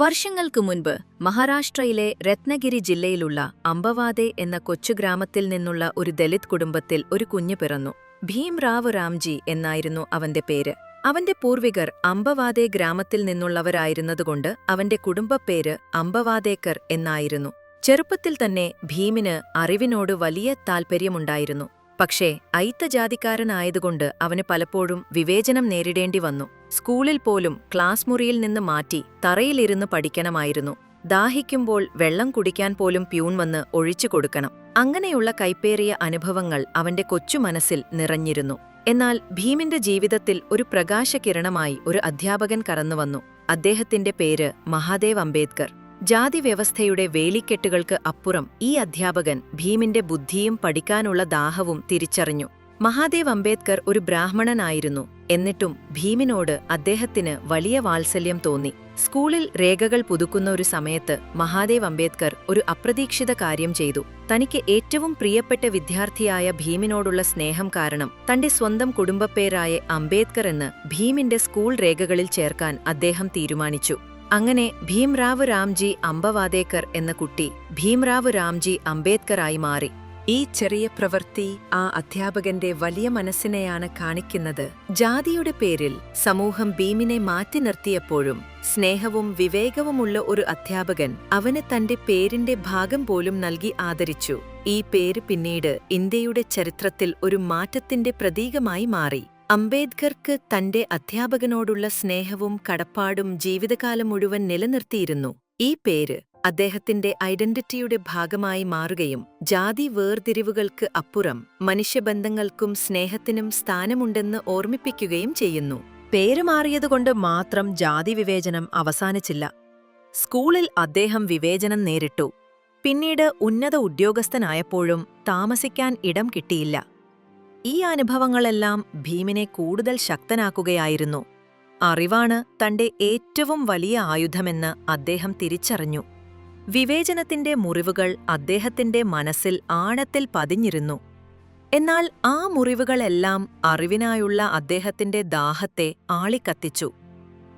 വർഷങ്ങൾക്കു മുൻപ് മഹാരാഷ്ട്രയിലെ രത്നഗിരി ജില്ലയിലുള്ള അംബവാദെ എന്ന കൊച്ചുഗ്രാമത്തിൽ നിന്നുള്ള ഒരു ദലിത് കുടുംബത്തിൽ ഒരു കുഞ്ഞ് പിറന്നു. ഭീംറാവു രാംജി എന്നായിരുന്നു അവന്റെ പേര്. അവന്റെ പൂർവികർ അംബവാദെ ഗ്രാമത്തിൽ നിന്നുള്ളവരായിരുന്നതുകൊണ്ട് അവന്റെ കുടുംബപ്പേര് അംബവാദേക്കർ എന്നായിരുന്നു. ചെറുപ്പത്തിൽ തന്നെ ഭീമിന് അറിവിനോട് വലിയ താൽപ്പര്യമുണ്ടായിരുന്നു. പക്ഷേ അയിത്തജാതിക്കാരനായതുകൊണ്ട് അവന് പലപ്പോഴും വിവേചനം നേരിടേണ്ടി വന്നു. സ്കൂളിൽ പോലും ക്ലാസ് മുറിയിൽ നിന്ന് മാറ്റി തറയിലിരുന്ന് പഠിക്കണമായിരുന്നു. ദാഹിക്കുമ്പോൾ വെള്ളം കുടിക്കാൻ പോലും പ്യൂൺ വന്ന് ഒഴിച്ചു കൊടുക്കണം. അങ്ങനെയുള്ള കൈപ്പേറിയ അനുഭവങ്ങൾ അവന്റെ കൊച്ചു മനസ്സിൽ നിറഞ്ഞിരുന്നു. എന്നാൽ ഭീമിന്റെ ജീവിതത്തിൽ ഒരു പ്രകാശകിരണമായി ഒരു അധ്യാപകൻ കടന്നുവന്നു. അദ്ദേഹത്തിന്റെ പേര് മഹാദേവ് അംബേദ്കർ. ജാതിവ്യവസ്ഥയുടെ വേലിക്കെട്ടുകൾക്ക് അപ്പുറം ഈ അധ്യാപകൻ ഭീമിന്റെ ബുദ്ധിയും പഠിക്കാനുള്ള ദാഹവും തിരിച്ചറിഞ്ഞു. മഹാദേവ് അംബേദ്കർ ഒരു ബ്രാഹ്മണനായിരുന്നു. എന്നിട്ടും ഭീമിനോട് അദ്ദേഹത്തിന് വലിയ വാത്സല്യം തോന്നി. സ്കൂളിൽ രേഖകൾ പുതുക്കുന്ന ഒരു സമയത്ത് മഹാദേവ് അംബേദ്കർ ഒരു അപ്രതീക്ഷിത കാര്യം ചെയ്തു. തനിക്ക് ഏറ്റവും പ്രിയപ്പെട്ട വിദ്യാർത്ഥിയായ ഭീമിനോടുള്ള സ്നേഹം കാരണം തന്റെ സ്വന്തം കുടുംബപ്പേരായ അംബേദ്കർ എന്ന് ഭീമിന്റെ സ്കൂൾ രേഖകളിൽ ചേർക്കാൻ അദ്ദേഹം തീരുമാനിച്ചു. അങ്ങനെ ഭീംറാവു രാംജി അംബവാദേക്കർ എന്ന കുട്ടി ഭീംറാവു രാംജി അംബേദ്കറായി മാറി. ഈ ചെറിയ പ്രവൃത്തി ആ അധ്യാപകന്റെ വലിയ മനസ്സിനെയാണ് കാണിക്കുന്നത്. ജാതിയുടെ പേരിൽ സമൂഹം ഭീമിനെ മാറ്റി നിർത്തിയപ്പോഴും സ്നേഹവും വിവേകവുമുള്ള ഒരു അധ്യാപകൻ അവന് തന്റെ പേരിന്റെ ഭാഗം പോലും നൽകി ആദരിച്ചു. ഈ പേര് പിന്നീട് ഇന്ത്യയുടെ ചരിത്രത്തിൽ ഒരു മാറ്റത്തിന്റെ പ്രതീകമായി മാറി. അംബേദ്കർക്ക് തന്റെ അധ്യാപകനോടുള്ള സ്നേഹവും കടപ്പാടും ജീവിതകാലം മുഴുവൻ നിലനിർത്തിയിരുന്നു. ഈ പേര് അദ്ദേഹത്തിന്റെ ഐഡന്റിറ്റിയുടെ ഭാഗമായി മാറുകയും ജാതി വേർതിരിവുകൾക്ക് അപ്പുറം മനുഷ്യബന്ധങ്ങൾക്കും സ്നേഹത്തിനും സ്ഥാനമുണ്ടെന്ന് ഓർമ്മിപ്പിക്കുകയും ചെയ്യുന്നു. പേര് മാറിയതുകൊണ്ട് മാത്രം ജാതി വിവേചനം അവസാനിച്ചില്ല. സ്കൂളിൽ അദ്ദേഹം വിവേചനം നേരിട്ടു. പിന്നീട് ഉന്നത ഉദ്യോഗസ്ഥനായപ്പോഴും താമസിക്കാൻ ഇടം കിട്ടിയില്ല. ഈ അനുഭവങ്ങളെല്ലാം ഭീമിനെ കൂടുതൽ ശക്തനാക്കുകയായിരുന്നു. അറിവാണ് തന്റെ ഏറ്റവും വലിയ ആയുധമെന്ന് അദ്ദേഹം തിരിച്ചറിഞ്ഞു. വിവേചനത്തിന്റെ മുറിവുകൾ അദ്ദേഹത്തിന്റെ മനസ്സിൽ ആഴത്തിൽ പതിഞ്ഞിരുന്നു. എന്നാൽ ആ മുറിവുകളെല്ലാം അറിവിനായുള്ള അദ്ദേഹത്തിന്റെ ദാഹത്തെ ആളിക്കത്തിച്ചു.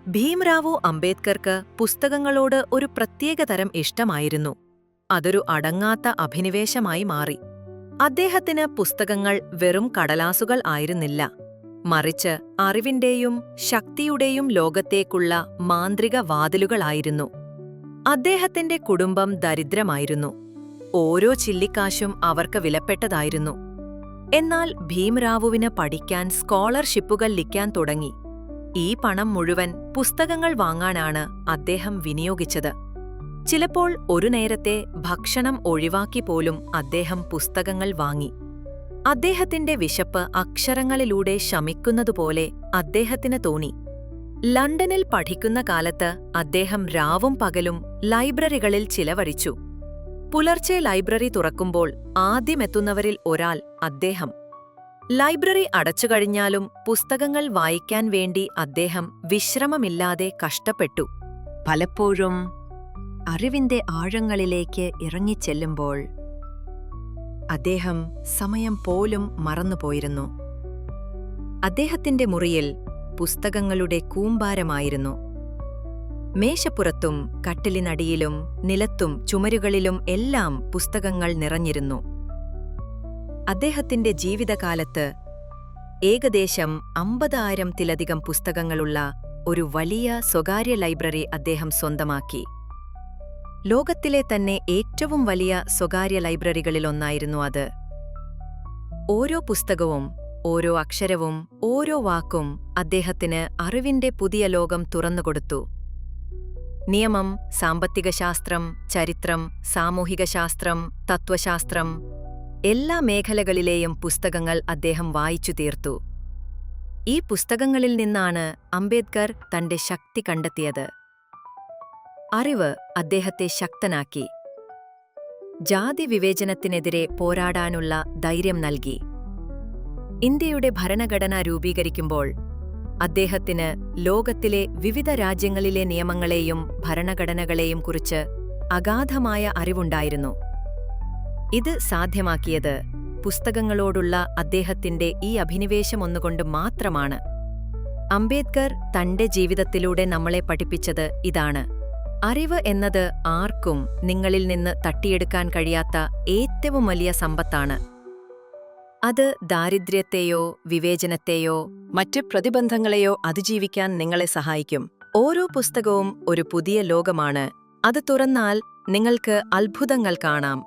ഭീംറാവു അംബേദ്കർക്ക് പുസ്തകങ്ങളോട് ഒരു പ്രത്യേകതരം ഇഷ്ടമായിരുന്നു. അതൊരു അടങ്ങാത്ത അഭിനിവേശമായി മാറി. അദ്ദേഹത്തിന് പുസ്തകങ്ങൾ വെറും കടലാസുകൾ ആയിരുന്നില്ല, മറിച്ച് അറിവിന്റെയും ശക്തിയുടെയും ലോകത്തേക്കുള്ള മാന്ത്രിക വാതിലുകളായിരുന്നു. അദ്ദേഹത്തിന്റെ കുടുംബം ദരിദ്രമായിരുന്നു. ഓരോ ചില്ലിക്കാശും അവർക്ക് വിലപ്പെട്ടതായിരുന്നു. എന്നാൽ ഭീംറാവുവിന് പഠിക്കാൻ സ്കോളർഷിപ്പുകൾ ലഭിക്കാൻ തുടങ്ങി. ഈ പണം മുഴുവൻ പുസ്തകങ്ങൾ വാങ്ങാനാണ് അദ്ദേഹം വിനിയോഗിച്ചത്. ചിലപ്പോൾ ഒരു നേരത്തെ ഭക്ഷണം ഒഴിവാക്കി പോലും അദ്ദേഹം പുസ്തകങ്ങൾ വാങ്ങി. അദ്ദേഹത്തിന്റെ വിശപ്പ് അക്ഷരങ്ങളിലൂടെ ശമിക്കുന്നതുപോലെ അദ്ദേഹത്തിന് തോന്നി. ലണ്ടനിൽ പഠിക്കുന്ന കാലത്ത് അദ്ദേഹം രാവും പകലും ലൈബ്രറികളിൽ ചിലവഴിച്ചു. പുലർച്ചെ ലൈബ്രറി തുറക്കുമ്പോൾ ആദ്യമെത്തുന്നവരിൽ ഒരാൾ അദ്ദേഹം. ലൈബ്രറി അടച്ചുകഴിഞ്ഞാലും പുസ്തകങ്ങൾ വായിക്കാൻ വേണ്ടി അദ്ദേഹം വിശ്രമമില്ലാതെ കഷ്ടപ്പെട്ടു. പലപ്പോഴും അറിവിന്റെ ആഴങ്ങളിലേക്ക് ഇറങ്ങിച്ചെല്ലുമ്പോൾ അദ്ദേഹം സമയം പോലും മറന്നുപോയിരുന്നു. അദ്ദേഹത്തിന്റെ മുറിയിൽ പുസ്തകങ്ങളുടെ കൂമ്പാരമായിരുന്നു. മേശപ്പുറത്തും കട്ടിലിനടിയിലും നിലത്തും ചുമരുകളിലും എല്ലാം പുസ്തകങ്ങൾ നിറഞ്ഞിരുന്നു. അദ്ദേഹത്തിന്റെ ജീവിതകാലത്ത് ഏകദേശം 50,000-ത്തിലധികം പുസ്തകങ്ങളുള്ള ഒരു വലിയ സ്വകാര്യ ലൈബ്രറി അദ്ദേഹം സ്വന്തമാക്കി. ലോകത്തിലെ തന്നെ ഏറ്റവും വലിയ സ്വകാര്യ ലൈബ്രറികളിലൊന്നായിരുന്നു അത്. ഓരോ പുസ്തകവും, ഓരോ അക്ഷരവും, ഓരോ വാക്കും അദ്ദേഹത്തിന് അറിവിന്റെ പുതിയ ലോകം തുറന്നുകൊടുത്തു. നിയമം, സാമ്പത്തികശാസ്ത്രം, ചരിത്രം, സാമൂഹികശാസ്ത്രം, തത്വശാസ്ത്രം, എല്ലാ മേഖലകളിലെയും പുസ്തകങ്ങൾ അദ്ദേഹം വായിച്ചു തീർത്തു. ഈ പുസ്തകങ്ങളിൽ നിന്നാണ് അംബേദ്കർ തന്റെ ശക്തി കണ്ടെത്തിയത്. അറിവ് അദ്ദേഹത്തെ ശക്തനാക്കി. ജാതി വിവേചനത്തിനെതിരെ പോരാടാനുള്ള ധൈര്യം നൽകി. ഇന്ത്യയുടെ ഭരണഘടന രൂപീകരിക്കുമ്പോൾ അദ്ദേഹത്തിന് ലോകത്തിലെ വിവിധ രാജ്യങ്ങളിലെ നിയമങ്ങളെയും ഭരണഘടനകളെയും കുറിച്ച് അഗാധമായ അറിവുണ്ടായിരുന്നു. ഇത് സാധ്യമാക്കിയത് പുസ്തകങ്ങളോടുള്ള അദ്ദേഹത്തിന്റെ ഈ അഭിനിവേശം ഒന്നുകൊണ്ട് മാത്രമാണ്. അംബേദ്കർ തന്റെ ജീവിതത്തിലൂടെ നമ്മളെ പഠിപ്പിച്ചത് ഇതാണ്: അറിവ് എന്നത് ആർക്കും നിങ്ങളിൽ നിന്ന് തട്ടിയെടുക്കാൻ കഴിയാത്ത ഏറ്റവും വലിയ സമ്പത്താണ്. അത് ദാരിദ്ര്യത്തെയോ വിവേചനത്തെയോ മറ്റ് പ്രതിബന്ധങ്ങളെയോ അതിജീവിക്കാൻ നിങ്ങളെ സഹായിക്കും. ഓരോ പുസ്തകവും ഒരു പുതിയ ലോകമാണ്. അത് തുറന്നാൽ നിങ്ങൾക്ക് അത്ഭുതങ്ങൾ കാണാം.